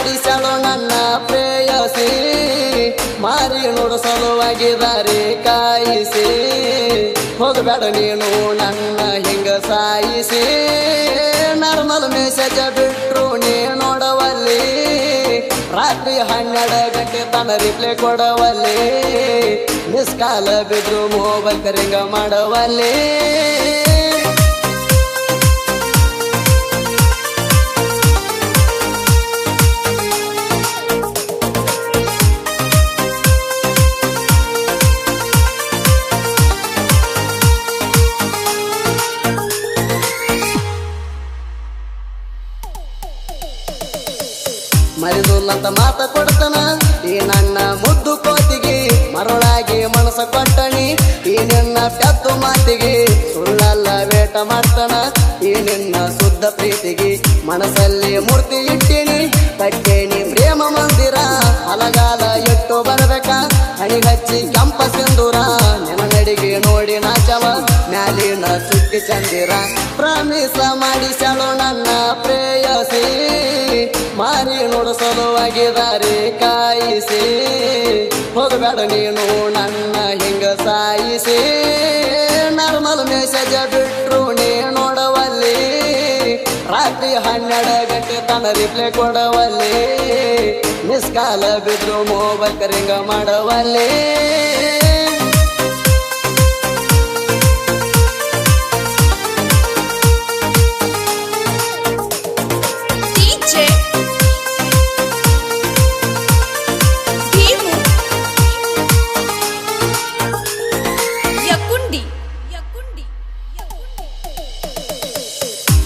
ಮಾಡಿಸಲು ನನ್ನ ಪ್ರೇಯಸಿ ಮಾರಿ ನೋಡು ಸಲುವಾಗಿ ದಾರಿ ಕಾಯಿಸಿ ಹೋಗಬೇಡ ನೀನು ನನ್ನ ಹಿಂಗ ಸಾಯಿಸಿ ನಾರ್ಮಲ್ ಮೆಸೇಜ್ ಬಿಟ್ರು ನೀ ನೋಡವಲ್ಲಿ ರಾತ್ರಿ 12 ಗಂಟೆ ತನ ರಿಪ್ಲೈ ಕೊಡವಲ್ಲಿ ಮಿಸ್ ಕಾಲ ಬಿದ್ರು ಮೊಬೈಲ್ ಕರಿಂಗ ಮಾಡವಲ್ಲಿ ಮರಿದುಲ್ಲಂತ ಮಾತ ಕೊಡ್ತಾನ ಈ ನನ್ನ ಮುದ್ದು ಕೋತಿಗೆ ಮರಳಾಗಿ ಮನಸ ಕೊಟ್ಟಣಿ ಈ ನಿನ್ನ ಪೆದ್ದು ಮಾತಿಗೆ ಸುಳ್ಳಲ್ಲ ವೇಟ ಮಾಡ್ತಾನ ಈ ನಿನ್ನ ಶುದ್ಧ ಪ್ರೀತಿಗೆ ಮನಸ್ಸಲ್ಲಿ ಮೂರ್ತಿ ಇಟ್ಟಿನಿ ಕಟ್ಟೇನಿ ಪ್ರೇಮ ಮಂದಿರ ಹಲಗಾಲ ಇಟ್ಟು ಬರ್ಬೇಕ ಹಣಿ ಹಚ್ಚಿ ಕೆಂಪ ಸಿಂಧೂರ ನಿನ್ನ ನಡಿಗೆ ನೋಡಿ ನಾಚವ ಮ್ಯಾಲಿನ ಸುಟ್ಟಿ ಚಂದಿರ ಪ್ರಾಮಿಸ ಮಾಡಿಸಲು ನನ್ನ ಪ್ರೇಯಸಿ ಮಾರಿ ನೋಡು ಸಲುವಾಗಿ ದಾರಿ ಕಾಯಿಸಿ ಹೋಗಬೇಡ ನೀನು ನನ್ನ ಹಿಂಗ ಸಾಯಿಸಿ ನಾರ್ಮಲ್ ಮೆಸೇಜ್ ಬಿಟ್ರು ನೀ ನೋಡವಲ್ಲಿ ರಾತ್ರಿ 12 ಗಂಟೆ ತನ ರಿಪ್ಲೈ ಕೊಡವಲ್ಲಿ ಮಿಸ್ ಕಾಲ ಬಿದ್ರು ಮೊಬೈಲ್ ಕರಿಂಗ ಮಾಡವಲ್ಲಿ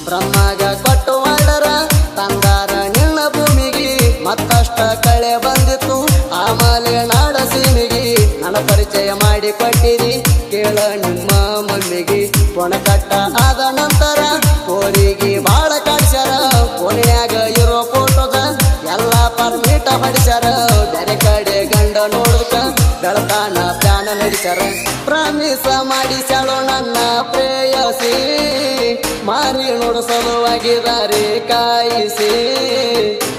ಬ್ರಹ್ಮಗ ಕೊಟ್ಟು ಆರ್ಡರ ತಂದಾರ ನಿನ್ನ ಭೂಮಿಗೆ ಮತ್ತಷ್ಟ ಕಳೆ ಬಂದಿತ್ತು ಆಮೇಲೆ ನಾಡ ಸೀಮಿಗೆ ನನ್ನ ಪರಿಚಯ ಮಾಡಿ ಕೊಟ್ಟಿರಿ ಕೇಳ ನಿಮ್ಮ ಮಮ್ಮಿಗೆ ಕೊಣಕಟ್ಟ ಆದ ನಂತರ ಕೋರಿಗೆ ಬಾಳ ಕಾಡ್ಸ್ಯಾರ ಕೋನ್ಯಾಗ ಇರೋ ಫೋಟೋದ ಎಲ್ಲ ಪರ್ಮಿಟ ಹೊಡಿಸ್ಯಾರ ಬೇರೆ ಕಡೆ ಗಂಡ ನೋಡ್ಕ ಬೆಳತಾನ ಪ್ಲಾನ ನಡೆಸ್ಯಾರ ಪ್ರಾಮಿಸ ಮಾಡಿಸ್ಯಾಳು ನನ್ನ ಪ್ರೇಯಸಿ ಮಾರಿ ನೋಡು ಸಲುವಾಗಿ ದಾರಿ ಕಾಯಿಸಿ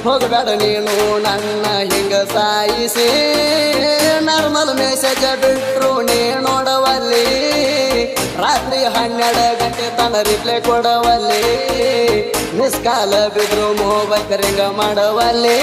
ಹೋಗಬೇಡ ನೀನು ನನ್ನ ಹಿಂಗ ಸಾಯಿಸಿ ನಾರ್ಮಲ್ ಮೆಸೇಜ್ ಬಿಟ್ರು ನೀ ನೋಡವಲ್ಲಿ ರಾತ್ರಿ 12 ಗಂಟೆ ತನ ರಿಪ್ಲೈ ಕೊಡವಲ್ಲಿ ಮಿಸ್ ಕಾಲ ಬಿದ್ರು ಮೊಬೈಲ್ ಕರಿಂಗ ಮಾಡವಲ್ಲಿ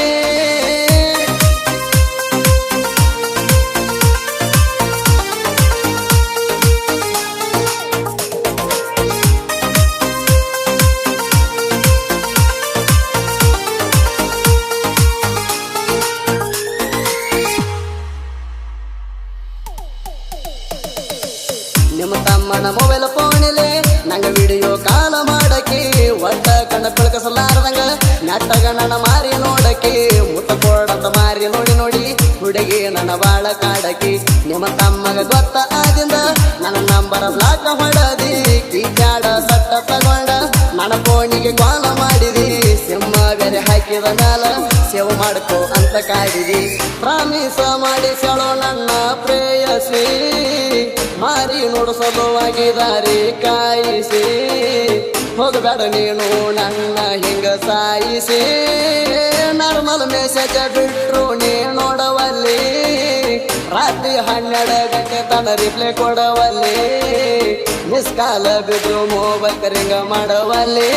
ನಿಮ್ಮ ತಮ್ಮನ ಮೊಬೈಲ್ ಫೋನಿಲೆ ನಂಗ ವಿಡಿಯೋ ಕಾಲ ಮಾಡಕಿ ಒಟ್ಟ ಕಣ್ಣ ಬೆಳಕಸಲಾರ್ದಂಗ ನೆಟ್ಟಗ ನನ್ನ ಮಾರಿ ನೋಡಕಿ ಮುತ್ತ ಕೊಡಂತ ಮಾರಿ ನೋಡಿ ನೋಡಿ ಹುಡುಗಿ ನನ್ನ ಬಾಳ ಕಾಡಕಿ ನಿಮ್ಮ ತಮ್ಮಗ ಗೊತ್ತ ಆದಿಂದ ನನ್ನ ನಂಬರ್ ಬ್ಲಾಕ್ ಹೊಡದಿ ಕೀಪ್ಯಾಡ ಸಟ್ಟ ತಗೊಂಡ ನನ್ನ ಫೋನಿಗೆ ಕಾಲ ಮಾಡಿದಿ ಸಿಮ್ಮ ಬೇರೆ ಹಾಕಿದ ಮ್ಯಾಲ ಸೇವ್ ಮಾಡ್ಕೋ ಅಂತ ಕಾಡಿದಿ ಪ್ರಾಮಿಸ ಮಾಡಿಸಳು ನನ್ನ ಪ್ರೇಯಸಿ ಮಾರಿ ನೋಡು ಸಲುವಾಗಿ ದಾರಿ ಕಾಯಿಸಿ ಹೋಗಬೇಡ ನೀನು ನನ್ನ ಹಿಂಗ ಸಾಯಿಸಿ ನಾರ್ಮಲ್ ಮೆಸೇಜ್ ಬಿಟ್ರು ನೀ ನೋಡವಲ್ಲಿ ರಾತ್ರಿ 12 ಗಂಟೆ ತನ ರಿಪ್ಲೈ ಕೊಡವಲ್ಲಿ ಮಿಸ್ ಕಾಲ ಬಿದ್ರು ಮೊಬೈಲ್ ಕರಿಂಗ ಮಾಡವಲ್ಲಿ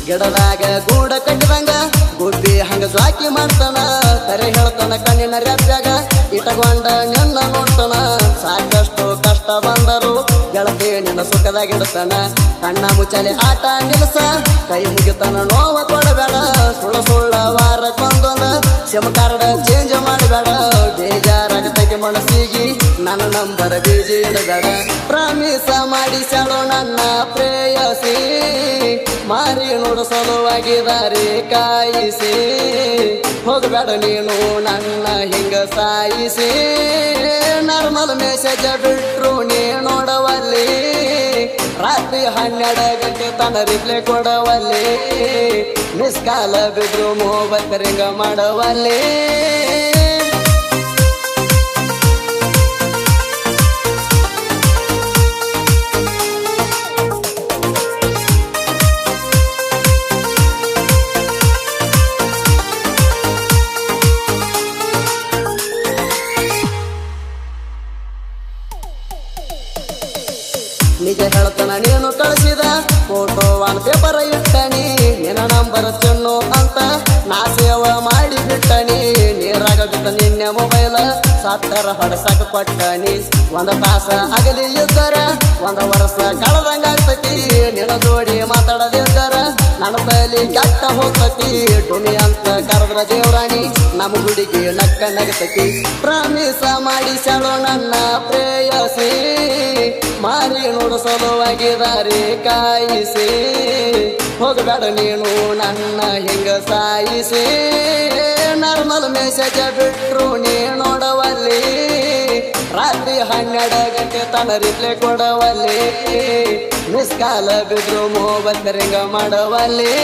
ಗಿಡದಾಗ ಗೂಡ ಕಟ್ಟಿದಂಗ ಗುಬ್ಬಿ ಹಂಗ ಜಾಕಿ ಮಾಡ್ತಾನ ತರೆ ಹೇಳ್ತಾನ ಕಣ್ಣಿನ ರೆಪ್ಪಾಗ ಇಟಗೊಂಡ ನಿನ್ನ ನೋಡ್ತಾನ ಸಾಕಷ್ಟು ಕಷ್ಟ ಬಂದರು ಗೆಳತಿ ನಿನ್ನ ಸುಖದಾಗಿಡ್ತಾನ ಕಣ್ಣ ಮುಚ್ಚಲೆ ಆಟ ನಿಲ್ಸ ಕೈ ಮುಗಿತಾನ ನೋವ ಕೊಡಬೇಡ ಸುಳ್ಳ ಸುಳ್ಳ ವಾರಕ್ಕೊಂದೊಂದ ಸಿಮ್ ಕಾರ್ಡ್ ಚೇಂಜ್ ಮಾಡಬೇಡ ಬೇಜಾರಾಗತಕ್ಕೆ ಮನಸ್ಸಿಗೆ ನನ್ನ ನಂಬರ್ ಬೀಜಿ ಇಡಬೇಡ ಪ್ರಾಮಿಸ ಮಾಡಿಸಳು ನನ್ನ ಪ್ರೇಯಸಿ ಮಾರಿ ನೋಡು ಸಲುವಾಗಿ ದಾರಿ ಕಾಯಿಸಿ ಹೋಗಬೇಡ ನೀನು ನನ್ನ ಹಿಂಗ ಸಾಯಿಸಿ ನಾರ್ಮಲ್ ಮೆಸೇಜ್ ಬಿಟ್ರು ನೀ ನೋಡವಲ್ಲಿ ರಾತ್ರಿ 12 ಗಂಟೆ ತನ ರಿಪ್ಲೈ ಕೊಡವಲ್ಲಿ ಮಿಸ್ ಕಾಲ ಬಿದ್ರು ಮೊಬೈಲ್ ರಿಂಗ ಮಾಡವಲ್ಲಿ ನಿಜ ಹೇಳ್ತಾನ ನೀನು ಕಳಿಸಿದ ಫೋಟೋ ಆನ್ ಪೇಪರ್ ಇಟ್ಟನಿ ನಿನ್ನ ನಂಬರ್ ಚೆನ್ನು ಅಂತ ನಾ ಸೇವ ಮಾಡಿ ಬಿಟ್ಟನಿ ನೀರಾಗ ಬಿಟ್ಟ ನಿನ್ನೆ ಮೊಬೈಲ್ ಸತ್ತರ ಹೊಡಸಾಕ ಕೊಟ್ಟನಿ ಒಂದ ತಾಸ ಆಗಲಿ ಇದ್ದರ ಒಂದ ವರ್ಷ ಕಳೆದಂಗ ಆಗ್ತತಿ ನಿನ್ನ ಜೋಡಿ ಮಾತಾಡದಿದ್ದರ ನನ್ನ ಬಲಿ ಕೆಟ್ಟ ಹೋಗ್ತತಿ ಟುನಿ ಅಂತ ಕರೆದ್ರ ದೇವ್ರಾಣಿ ನಮ್ಮ ಗುಡಿಗೆ ನಕ್ಕ ನಗತತಿ ಪ್ರಾಮಿಸ ಮಾಡಿ ಸೆಳೋ ನನ್ನ ಪ್ರೇಯಸಿ ಮಾರಿ ನೋಡು ಸಲುವಾಗಿ ದಾರಿ ಕಾಯಿಸಿ ಹೋಗಬೇಡ ನೀನು ನನ್ನ ಹಿಂಗ ಸಾಯಿಸಿ ನಾರ್ಮಲ್ ಮೆಸೇಜ್ ಬಿಟ್ರು ನೀ ನೋಡವಲ್ಲಿ ರಾತ್ರಿ 12 ಗಂಟೆ ತನ ರಿಪ್ಲೈ ಕೊಡವಲ್ಲಿ ಮಿಸ್ ಕಾಲ ಬಿದ್ರು ಮೊಬೈಲ್ ರಿಂಗ ಮಾಡವಲ್ಲಿ